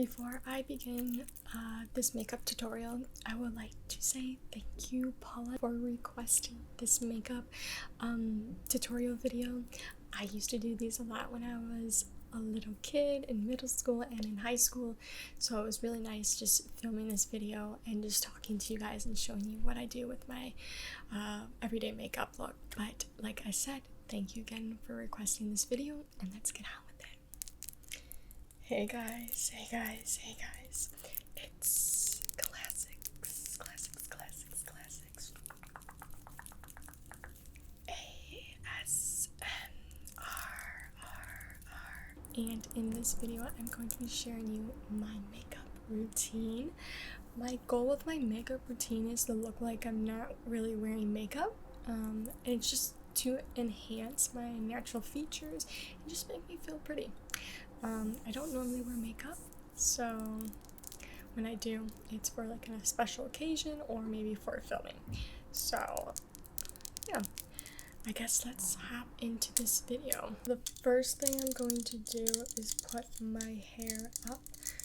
Before I begin this makeup tutorial, I would like to say thank you, Paula, for requesting this makeup tutorial video. I used to do these a lot when I was a little kid in middle school and in high school, so it was really nice just filming this video and just talking to you guys and showing you what I do with my everyday makeup look. But like I said, thank you again for requesting this video, and let's get on with it. Hey guys, it's classics. And in this video, I'm going to be sharing you my makeup routine. My goal with my makeup routine is to look like I'm not really wearing makeup. And it's just to enhance my natural features and just make me feel pretty. I don't normally wear makeup, so when I do, it's for like a special occasion or maybe for filming. So yeah, I guess let's hop into this video. The first thing I'm going to do is put my hair up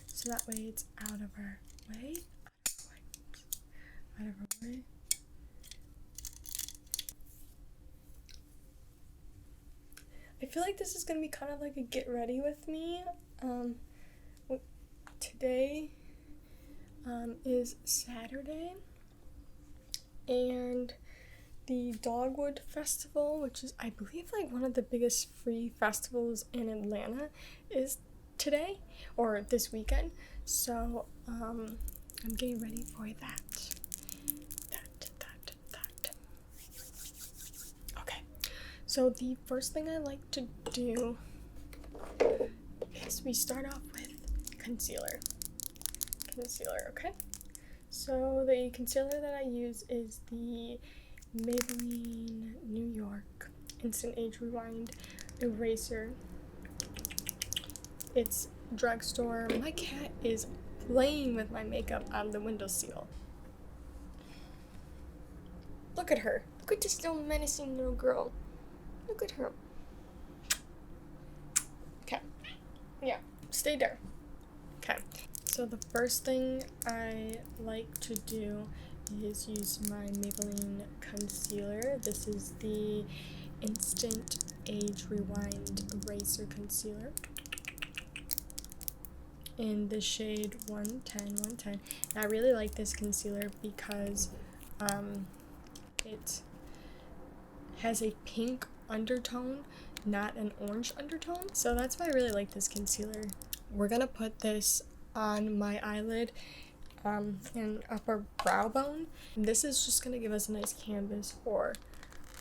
so that way it's out of our way. I feel like this is gonna be kind of like a get ready with me. Today is Saturday, and the Dogwood Festival, which is, I believe, like one of the biggest free festivals in Atlanta, is today or this weekend. So I'm getting ready for that. Okay, so the first thing I like to do is we start off with concealer. Okay, so the concealer that I use is the Maybelline New York Instant Age Rewind Eraser. It's drugstore. My cat is playing with my makeup on the windowsill. Look at her. Look at this little menacing little girl. Look at her. Okay. Yeah, stay there. Okay. So the first thing I like to do is use my Maybelline concealer. This is the Instant Age Rewind Eraser Concealer in the shade 110. And I really like this concealer because it has a pink undertone, not an orange undertone. So that's why I really like this concealer. We're gonna put this on my eyelid and upper brow bone. This is just going to give us a nice canvas for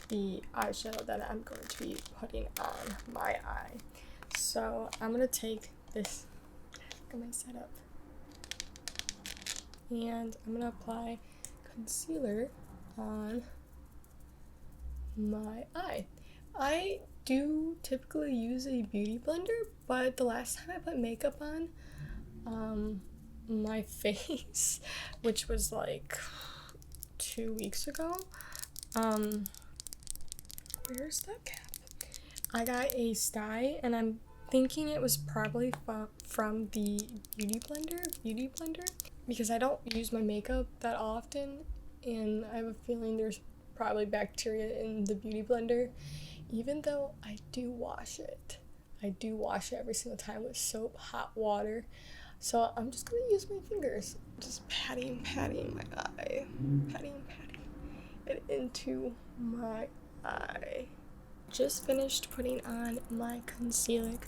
the eyeshadow that I'm going to be putting on my eye. So I'm going to take this, look at my setup, and I'm going to apply concealer on my eye. I do typically use a beauty blender, but the last time I put makeup on my face, which was like 2 weeks ago, where's that cap? I got a sty, and I'm thinking it was probably from the beauty blender, because I don't use my makeup that often, and I have a feeling there's probably bacteria in the beauty blender, even though I do wash it every single time with soap, hot water. So I'm just gonna use my fingers, just patting my eye, patting it into my eye. Just finished putting on my concealer.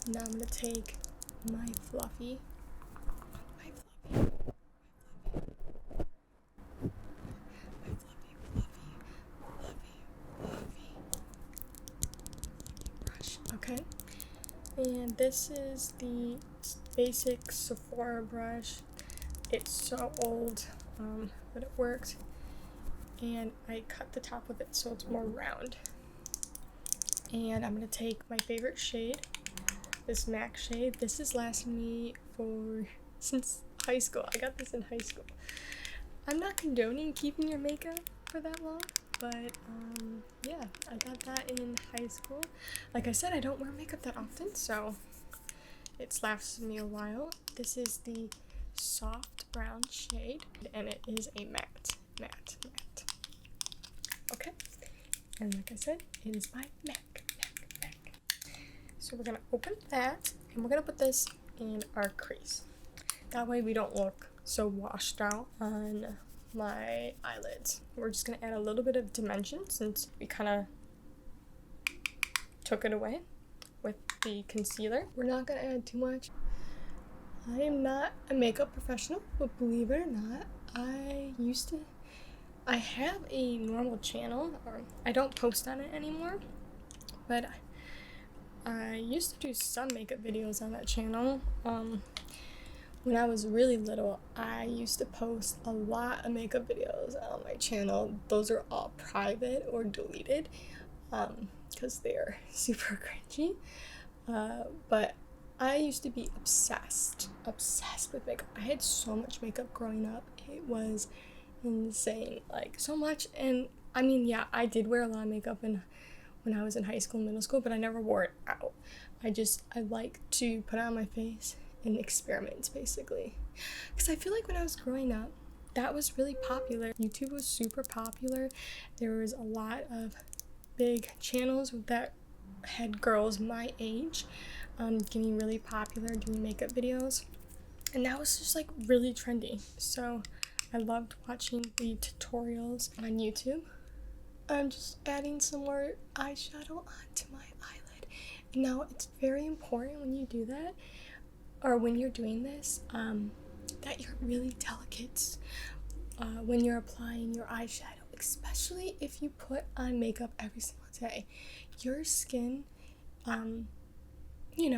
Now I'm gonna take my fluffy brush, okay? And this is the basic Sephora brush. It's so old, but it works. And I cut the top of it so it's more round. And I'm gonna take my favorite shade, this MAC shade. This has lasted me since high school. I got this in high school. I'm not condoning keeping your makeup for that long, but yeah, I got that in high school. Like I said, I don't wear makeup that often, so It's lasted me a while. This is the soft brown shade, and it is a matte. Okay, and like I said, it is by MAC. So we're gonna open that, and we're gonna put this in our crease. That way we don't look so washed out on my eyelids. We're just gonna add a little bit of dimension since we kind of took it away with the concealer. We're not gonna add too much. I am not a makeup professional, but believe it or not, I have a normal channel, or I don't post on it anymore, but I used to do some makeup videos on that channel. When I was really little, I used to post a lot of makeup videos on my channel. Those are all private or deleted, because they're super cringy. But I used to be obsessed with makeup. I had so much makeup growing up. It was insane, like so much. And I mean, yeah, I did wear a lot of makeup when I was in high school and middle school, but I never wore it out. I like to put it on my face and experiment, basically. Because I feel like when I was growing up, that was really popular. YouTube was super popular. There was a lot of big channels that had girls my age getting really popular doing makeup videos, and that was just like really trendy. So I loved watching the tutorials on YouTube. I'm just adding some more eyeshadow onto my eyelid. Now, it's very important when you do that, or when you're doing this, that you're really delicate when you're applying your eyeshadow, especially if you put on makeup every single day. Your skin, you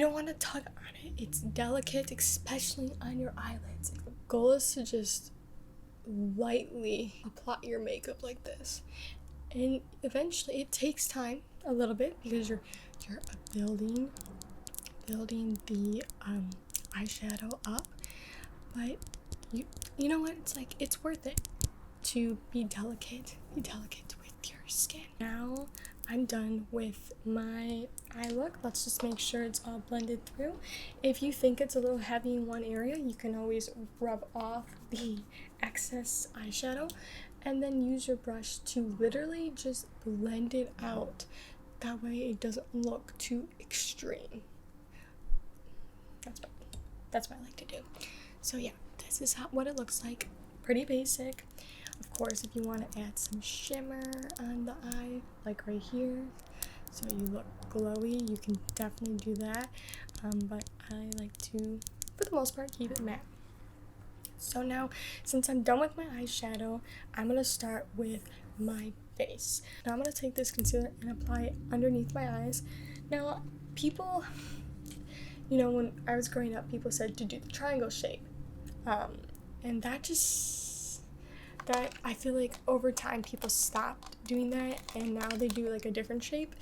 don't want to tug on it. It's delicate, especially on your eyelids. The goal is to just lightly apply your makeup like this, and eventually it takes time a little bit because you're building the eyeshadow up, but you know what, it's like, it's worth it to be delicate with your skin. Now I'm done with my eye look. Let's just make sure it's all blended through. If you think it's a little heavy in one area, you can always rub off the excess eyeshadow and then use your brush to literally just blend it out. That way it doesn't look too extreme. That's what I like to do. So yeah, this is what it looks like. Pretty basic. Of course, if you want to add some shimmer on the eye, like right here, so you look glowy, you can definitely do that. But I like to, for the most part, keep it matte. So now, since I'm done with my eyeshadow, I'm going to start with my face. Now I'm going to take this concealer and apply it underneath my eyes. Now, people, when I was growing up, people said to do the triangle shape. And that I feel like over time people stopped doing that, and now they do like a different shape,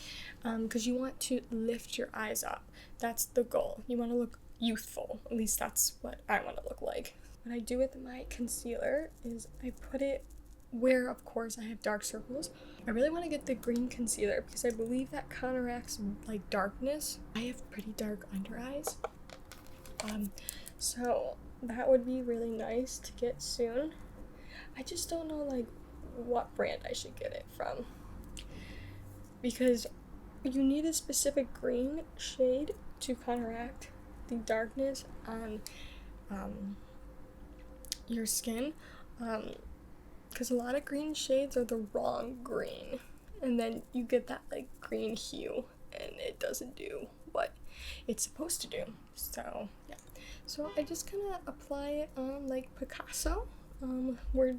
because you want to lift your eyes up. That's the goal. You want to look youthful. At least that's what I want to look like. What I do with my concealer is I put it where, of course, I have dark circles. I really want to get the green concealer because I believe that counteracts like darkness. I have pretty dark under eyes, so that would be really nice to get soon. I just don't know like what brand I should get it from, because you need a specific green shade to counteract the darkness on your skin, because a lot of green shades are the wrong green, and then you get that like green hue and it doesn't do what it's supposed to do. So yeah, so I just kind of apply it on like Picasso, where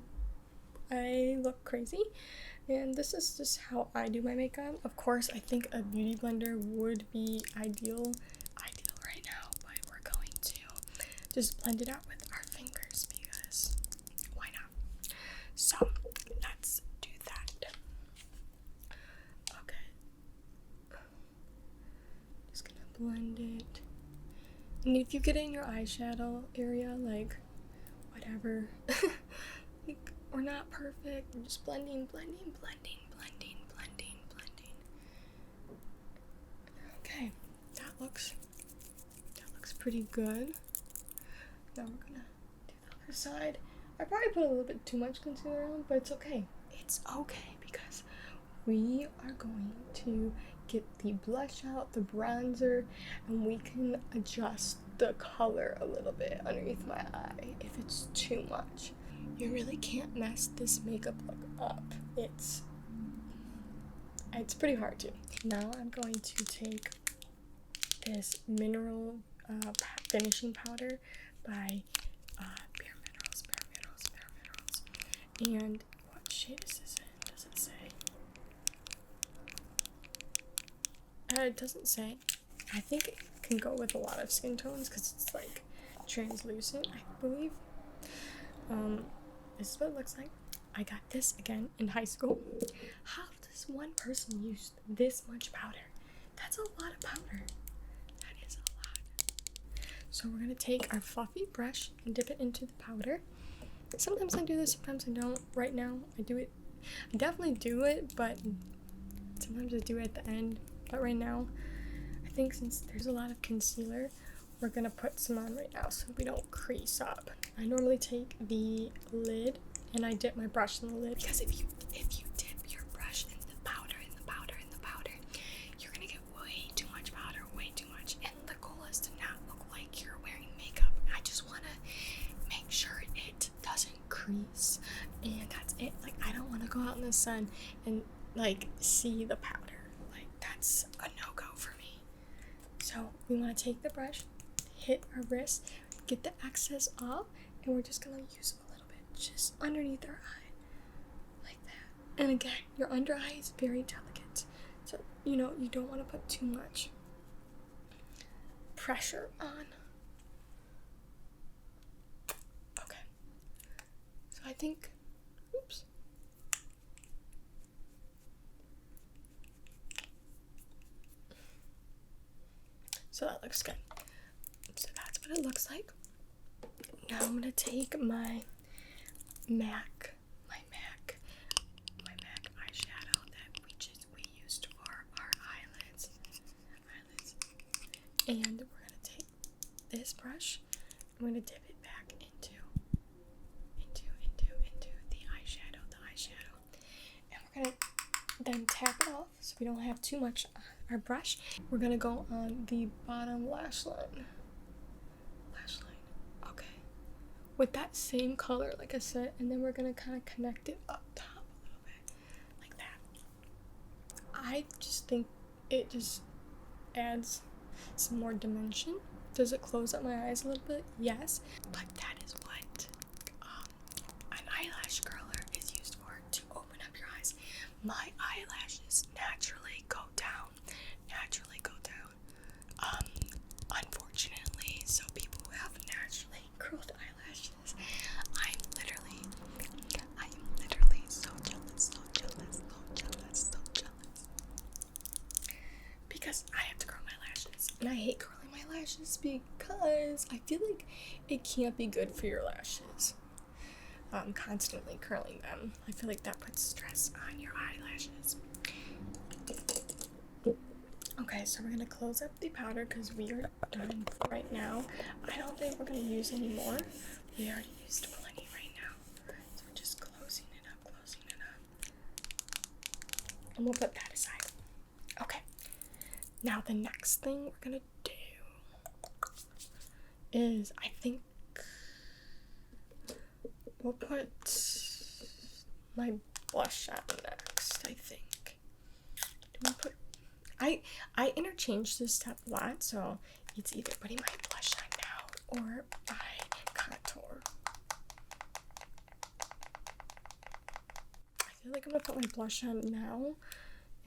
I look crazy, and this is just how I do my makeup. Of course, I think a beauty blender would be ideal right now, but we're going to just blend it out with our fingers because why not? So let's do that. Okay, just gonna blend it, and if you get it in your eyeshadow area, like whatever, like, we're not perfect. We're just blending. Okay, that looks pretty good. Now we're gonna do the other side. I probably put a little bit too much concealer on, but it's okay. It's okay because we are going to get the blush out, the bronzer, and we can adjust the color a little bit underneath my eye if it's too much. You really can't mess this makeup look up. It's pretty hard to. Now I'm going to take this mineral finishing powder by Bare Minerals. And what shade is this in? Does it say? It doesn't say. I think it can go with a lot of skin tones because it's like translucent, I believe. This is what it looks like. I got this again in high school. How does one person use this much powder? That's a lot of powder. That is a lot. So we're gonna take our fluffy brush and dip it into the powder. Sometimes I do this, sometimes I don't. Right now, I do it. I definitely do it, but sometimes I do it at the end. But right now, I think since there's a lot of concealer, we're gonna put some on right now so we don't crease up. I normally take the lid and I dip my brush in the lid because if you dip your brush in the powder, you're gonna get way too much powder, way too much. And the goal is to not look like you're wearing makeup. I just wanna make sure it doesn't crease, and that's it. Like, I don't wanna go out in the sun and like see the powder. Like, that's a no-go for me. So we wanna take the brush, hit our wrist, get the excess off, and we're just gonna use a little bit just underneath our eye, like that. And again, your under eye is very delicate, so you don't want to put too much pressure on. Okay, so I think, oops. So that looks good. So that's what it looks like. Now I'm gonna take my MAC eyeshadow that we used for our eyelids, and we're gonna take this brush. I'm gonna dip it back into the eyeshadow, and we're gonna then tap it off so we don't have too much on our brush. We're gonna go on the bottom lash line. Okay, with that same color, like I said, and then we're gonna kind of connect it up top a little bit, like that. I just think it just adds some more dimension. Does it close up my eyes a little bit? Yes, but that is what an eyelash curler is used for, to open up your eyes. My eyelashes naturally go down. Unfortunately, so people who have naturally curled eyelashes, I am literally so jealous. Because I have to curl my lashes, and I hate curling my lashes because I feel like it can't be good for your lashes. Constantly curling them. I feel like that puts stress on your eyelashes. Okay, so we're gonna close up the powder because we are done right now. I don't think we're gonna use any more. We already used plenty right now. So we're just closing it up. And we'll put that aside. Okay. Now the next thing we're gonna do is, I think we'll put my blush on next, I think. Do we put... I interchange this step a lot, so it's either putting my blush on now or my contour. I feel like I'm gonna put my blush on now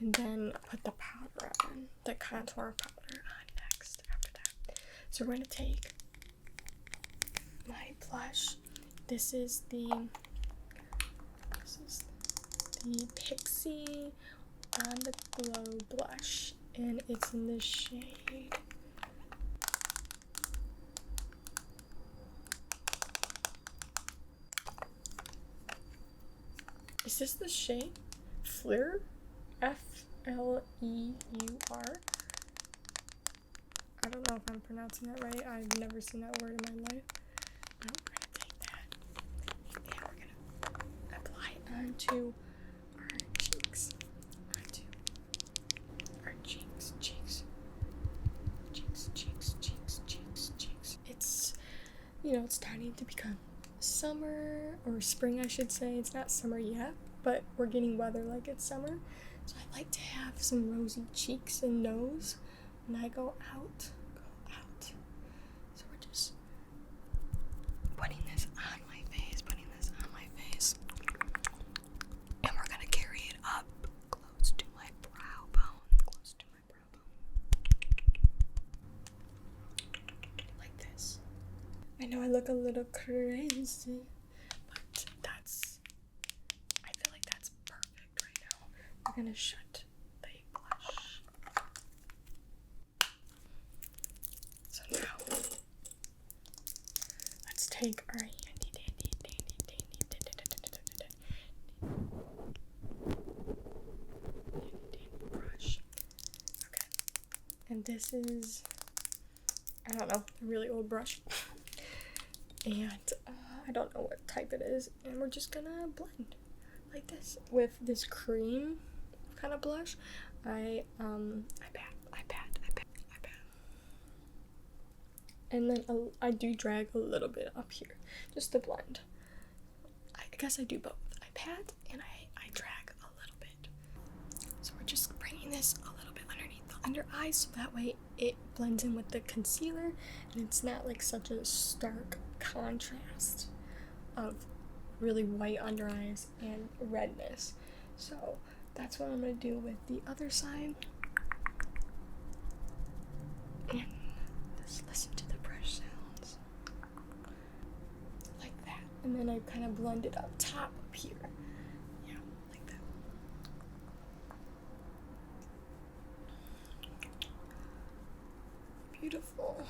and then put the powder on, the contour powder on next after that. So we're gonna take my blush. This is the Pixie On the Glow blush, and it's in the shade is this the shade Fleur? Fleur. don't know if I'm pronouncing that right. I've never seen that word in my life. We're gonna take that and we're gonna apply it onto our cheeks. Onto our cheeks. It's, it's starting to become summer, or spring I should say. It's not summer yet, but we're getting weather like it's summer. So I like to have some rosy cheeks and nose when I go out. So we're just putting this on my face, and we're gonna carry it up close to my brow bone, like this. I know I look a little crazy, but I feel like that's perfect right now. We're gonna shut the blush. So now, let's take our handy brush. Okay. And this is, I don't know, a really old brush. And I don't know what type it is. And we're just gonna blend like this with this cream kind of blush. I pat. And then I do drag a little bit up here just to blend. I guess I do both. I pat and I drag a little bit. So we're just bringing this a little bit underneath the under eyes, so that way it blends in with the concealer and it's not like such a stark contrast of really white under eyes and redness. So that's what I'm going to do with the other side. And just listen to the brush sounds. Like that. And then I kind of blend it up top up here. Yeah, like that. Beautiful.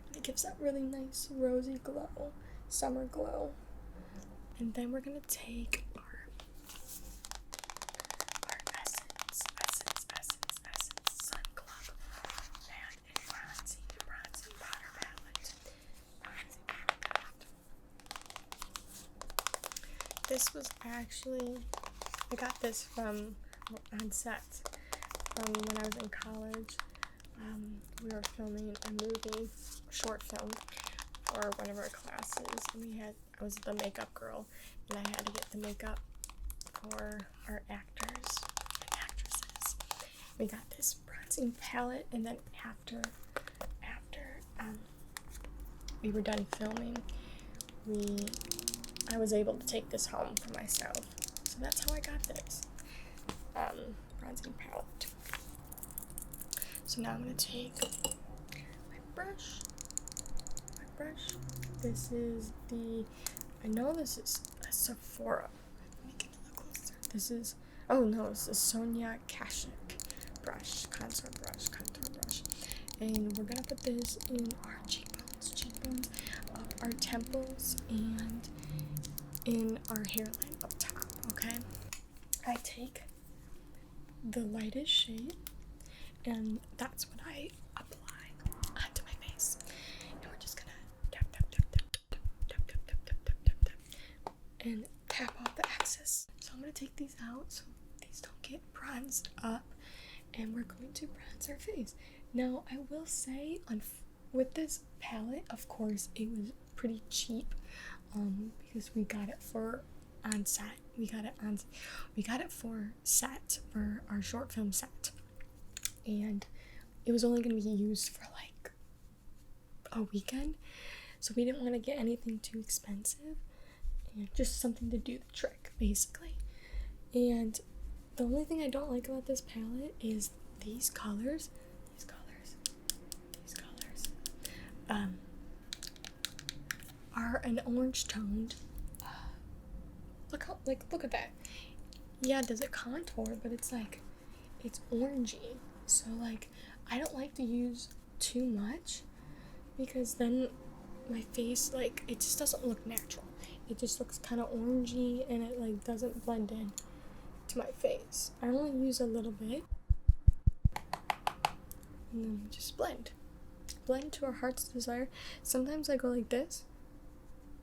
And it gives that really nice rosy glow, summer glow. And then we're gonna take our Essence Sun Club Matte and Bronzing Powder Palette. This was actually, I got this from on set when I was in college. We were filming a movie, short film, for one of our classes, and I was the makeup girl, and I had to get the makeup for our actors and actresses. We got this bronzing palette, and then after we were done filming, I was able to take this home for myself. So that's how I got this bronzing palette. So now I'm gonna take my brush. This is I know this is a Sephora. Let me get a little closer. It's a Sonia Kashuk brush, contour brush. And we're gonna put this in our cheekbones, our temples, and in our hairline up top, okay? I take the lightest shade, and that's what I apply onto my face. And we're just gonna tap, and tap off the excess. So I'm gonna take these out so these don't get bronzed up, and we're going to bronze our face. Now, I will say, with this palette, of course, it was pretty cheap, because we got it for on set. We got it for set, for our short film set, and it was only going to be used for like a weekend, so we didn't want to get anything too expensive, and just something to do the trick, basically. And the only thing I don't like about this palette is these colors are an orange toned. Look at that. Yeah, does it contour, but it's orangey. So I don't like to use too much, because then my face, it just doesn't look natural. It just looks kind of orangey, and it doesn't blend in to my face. I only use a little bit. and then we just blend to our heart's desire. Sometimes I go like this,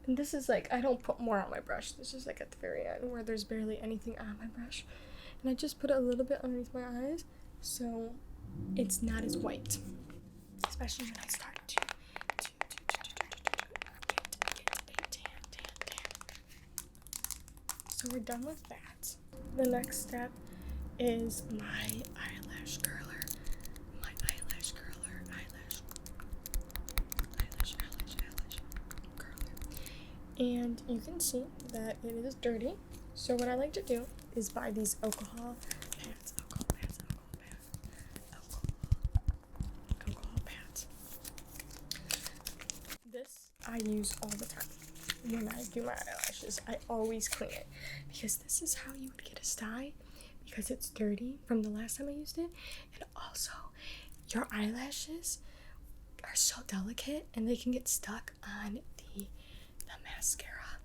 and this is like, I don't put more on my brush. This is like at the very end where there's barely anything on my brush, and I just put it a little bit underneath my eyes so it's not as white, especially when I start to get a tan. So we're done with that. The next step is my eyelash curler. Eyelash curler. And you can see that it is dirty. So what I like to do is buy these alcohol pads. This I use all the time. When I do my eyelashes, I always clean it because this is how you would get a sty, because it's dirty from the last time I used it. And also, your eyelashes are so delicate and they can get stuck on the mascara,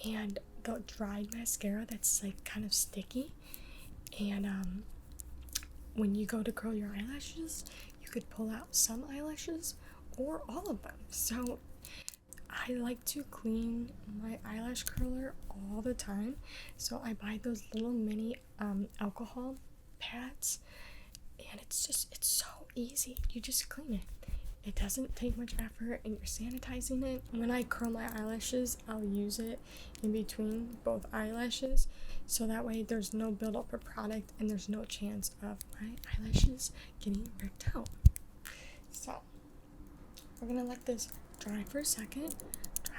and the dried mascara that's like kind of sticky, and when you go to curl your eyelashes, you could pull out some eyelashes or all of them. So I like to clean my eyelash curler all the time, so I buy those little mini alcohol pads, and it's so easy. You just clean it. It doesn't take much effort, and you're sanitizing it. When I curl my eyelashes, I'll use it in between both eyelashes, so that way there's no buildup of product and there's no chance of my eyelashes getting ripped out. So we're gonna let this dry for a second. Dry.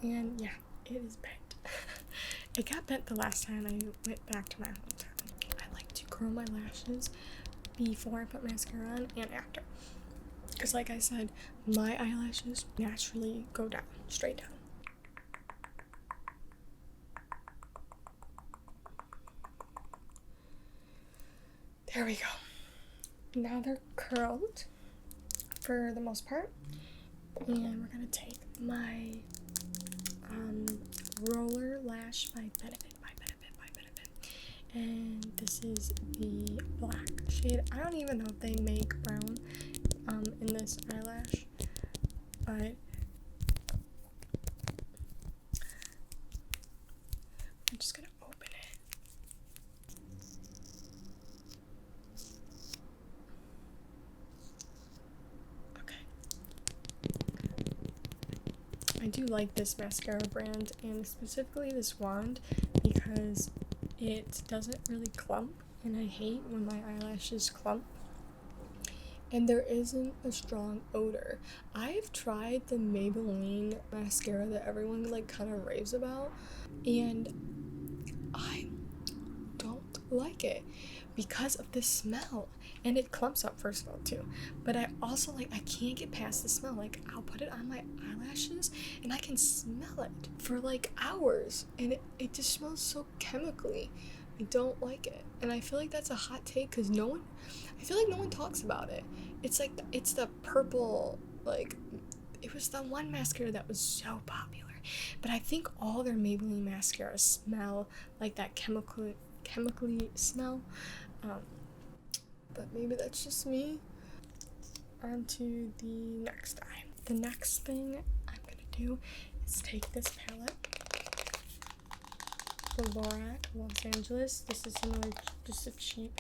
And yeah, it is bent. It got bent the last time I went back to my hometown. I like to curl my lashes before I put mascara on and after, because like I said, my eyelashes naturally go down, straight down. There we go. Now they're curled for the most part, and we're gonna take my roller lash by Benefit, and this is the black shade. I don't even know if they make brown in this eyelash, but I'm just gonna open it. I do like this mascara brand, and specifically this wand, because it doesn't really clump, and I hate when my eyelashes clump. And there isn't a strong odor. I've tried the Maybelline mascara that everyone like kind of raves about, and I don't like it because of the smell, and it clumps up first of all too. But I also I can't get past the smell. Like, I'll put it on my eyelashes and I can smell it for like hours, and it just smells so chemically. I don't like it, and I feel like that's a hot take because I feel like no one talks about it. It's like it's the purple, like, it was the one mascara that was so popular, but I think all their Maybelline mascaras smell like that chemically smell, but maybe that's just me. On to the next eye. The next thing I'm gonna do is take this palette, the Lorac Los Angeles. This is just a cheap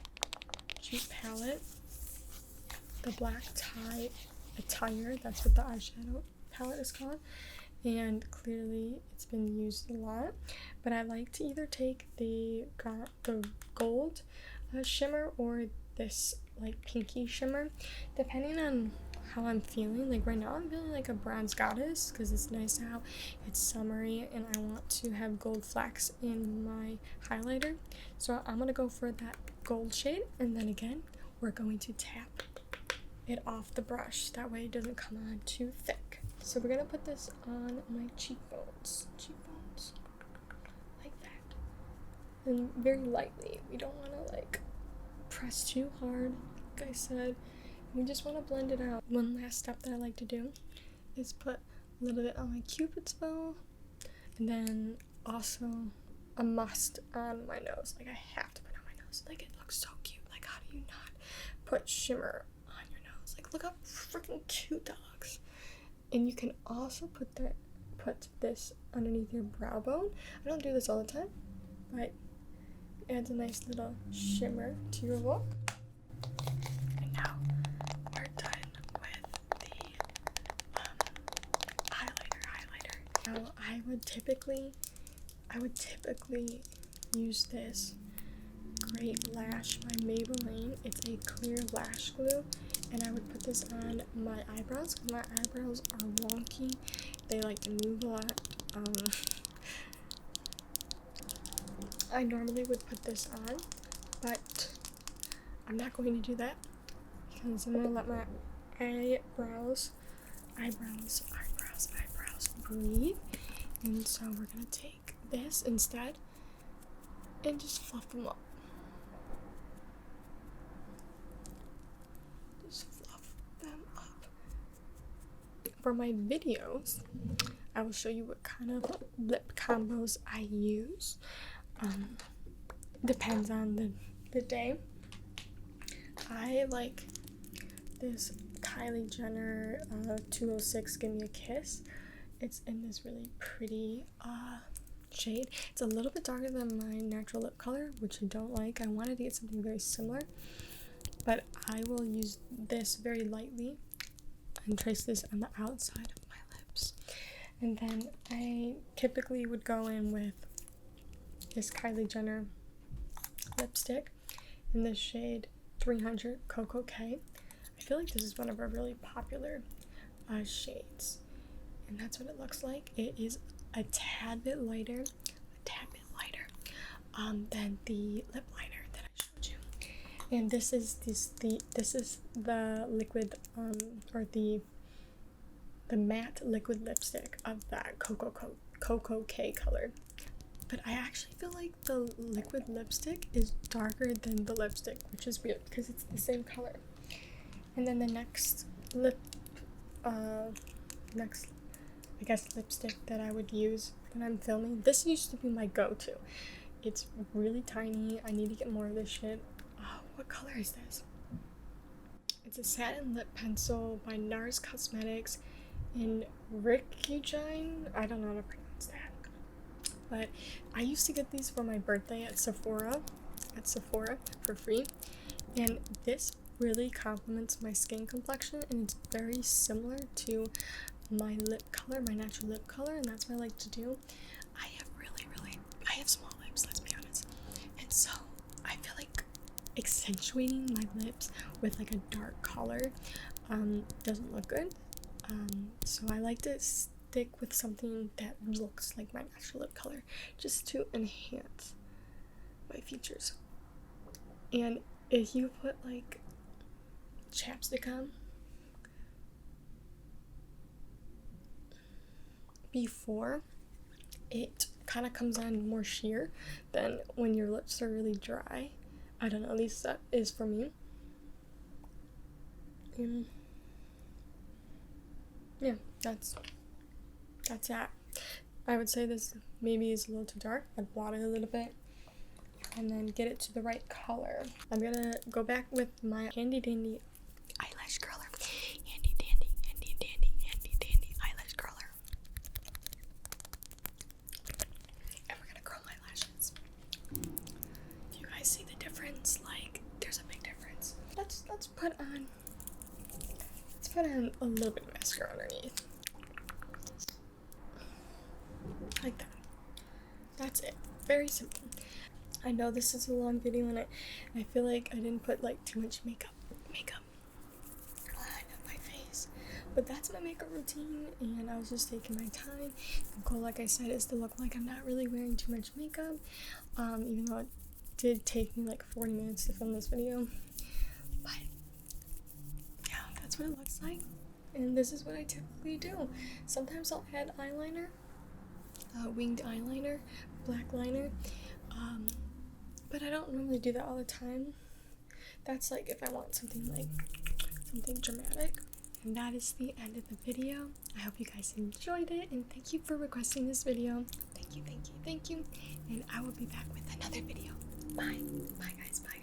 palette. The black attire, that's what the eyeshadow palette is called, and clearly it's been used a lot. But I like to either take the gold shimmer or this like pinky shimmer, depending on how I'm feeling. Like right now I'm feeling like a bronze goddess because it's nice how it's summery and I want to have gold flecks in my highlighter, so I'm gonna go for that gold shade, and then again we're going to tap it off the brush, that way it doesn't come on too thick. So we're gonna put this on my cheekbones like that, and very lightly. We don't want to like press too hard, like I said. We just want to blend it out. One last step that I like to do is put a little bit on my cupid's bow, and then also a must on my nose. Like, I have to put it on my nose. Like, it looks so cute. Like, how do you not? put shimmer on your nose. Like, look how freaking cute that looks. And you can also put this underneath your brow bone. I don't do this all the time, but it adds a nice little shimmer to your look. And now we're done with the highlighter. Now I would typically use this Great Lash by Maybelline. It's a clear lash glue, and I would put this on my eyebrows because my eyebrows are wonky. They like to move a lot. I normally would put this on, but I'm not going to do that because I'm going to let my eyebrows breathe. And so we're going to take this instead and just fluff them up. Just fluff them up. For my videos, I will show you what kind of lip combos I use. Depends on the day. I like this Kylie Jenner 206 Give Me a Kiss. It's in this really pretty shade. It's a little bit darker than my natural lip color, which I don't like. I wanted to get something very similar, but I will use this very lightly and trace this on the outside of my lips. And then I typically would go in with this Kylie Jenner lipstick in the shade 300 Cocoa K. I feel like this is one of our really popular shades, and that's what it looks like. It is a tad bit lighter than the lip liner that I showed you. And this is the liquid or the matte liquid lipstick of that Cocoa K color. But I actually feel like the liquid lipstick is darker than the lipstick, which is weird because it's the same color. And then the next lipstick that I would use when I'm filming. This used to be my go-to. It's really tiny. I need to get more of this shit. Oh, what color is this? It's a satin lip pencil by NARS Cosmetics in Rikugine. I don't know how to pronounce that. But I used to get these for my birthday at Sephora for free. And this really complements my skin complexion, and it's very similar to my lip color, my natural lip color, and that's what I like to do. I have small lips, let's be honest. And so I feel like accentuating my lips with like a dark color doesn't look good. So I like to stick with something that looks like my natural lip color just to enhance my features. And if you put like chapstick on before, it kind of comes on more sheer than when your lips are really dry. I don't know, at least that is for me. Yeah, that's that. I would say this maybe is a little too dark. I'd blot it a little bit and then get it to the right color. I'm gonna go back with my handy dandy eyelash curler. Handy dandy eyelash curler. And we're gonna curl my lashes. If you guys see the difference, like there's a big difference. Let's put on a little bit of mascara underneath. Like that. That's it. Very simple. I know this is a long video and I feel like I didn't put like too much makeup on my face. But that's my makeup routine, and I was just taking my time. The goal, like I said, is to look like I'm not really wearing too much makeup. Even though it did take me like 40 minutes to film this video. But yeah, that's what it looks like. And this is what I typically do. Sometimes I'll add eyeliner, winged eyeliner, black liner. But I don't normally do that all the time. That's like if I want something dramatic. And that is the end of the video. I hope you guys enjoyed it, and thank you for requesting this video. Thank you. And I will be back with another video. Bye. Bye guys, bye.